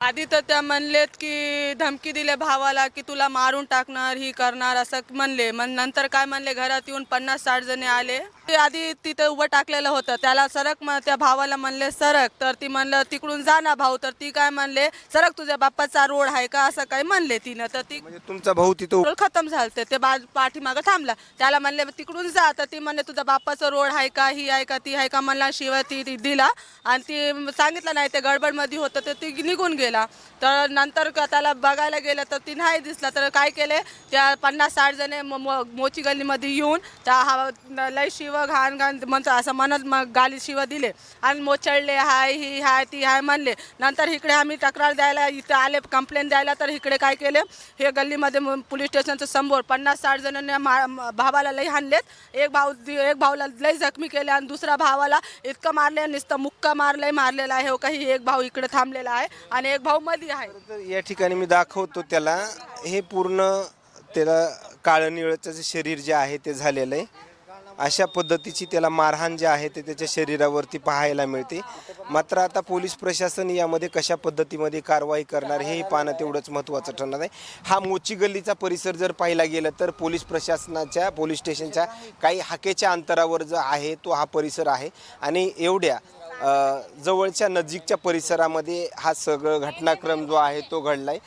आधी तर त्या म्हणलेत की धमकी दिले भावाला की तुला मारून टाकणार ही करणार असं म्हणले. मग नंतर काय म्हणले घरात येऊन 50-60 जण आले. ते आधी तिथं उभं टाकलेलं होतं त्याला सरक त्या भावाला म्हणले सरक, तर ती म्हणलं तिकडून जा ना भाऊ, तर ती काय म्हणले सरक तुझ्या बाप्पाचा रोड आहे का असं काही म्हणले तिनं. तर ती म्हणजे तुमचा भाऊ तिथं रोड खतम झालं ते पाठीमागं थांबला. त्याला म्हणले तिकडून जा, तर ती म्हणले तुझा बाप्पाचं रोड आहे का ही आहे का ती आहे का म्हणला. शिवाय ती दिला आणि ती सांगितलं नाही ते गडबडमध्ये होतं तर ती निघून गेला. तर नंतर त्याला बघायला गेलं तर ती नाही दिसला. तर काय केले त्या 50-60 जणे मोची गल्लीमध्ये येऊन त्या लय शिव घाण घाण म्हणतो असं म्हणत मग गाली शिव दिले आणि मोचळले हाय ही हाय ती हाय म्हणले. नंतर इकडे आम्ही तक्रार द्यायला इथं आले कंप्लेंट द्यायला, तर इकडे काय केले हे गल्लीमध्ये पोलीस स्टेशनच्या समोर 50-60 जणांनी भावाला लई हाणलेत. एक भाऊला लई जखमी केले आणि दुसऱ्या भावाला इतकं मारले नुसतं मुक्का मारलेला आहे. हो काही एक भाऊ इकडे थांबलेला आहे आणि एक भाऊ मध्ये आहे. तर या ठिकाणी मी दाखवतो त्याला, हे पूर्ण त्याला काळं निळचं जे शरीर जे आहे ते झालेलं आहे. अशा पद्धतीची त्याला मारहाण जे आहे ते त्याच्या शरीरावरती पाहायला मिळते. मात्र आता पोलीस प्रशासन यामध्ये कशा पद्धतीमध्ये कारवाई करणार हेही पाहणं तेवढंच महत्त्वाचं ठरणार आहे. हा मोची गल्लीचा परिसर जर पाहिला गेला तर पोलीस प्रशासनाच्या पोलीस स्टेशनच्या काही हाकेच्या अंतरावर जो आहे तो हा परिसर आहे आणि एवढ्या जवळच्या नजीकच्या परिसरामध्ये हा सगळं घटनाक्रम जो आहे तो घडला आहे.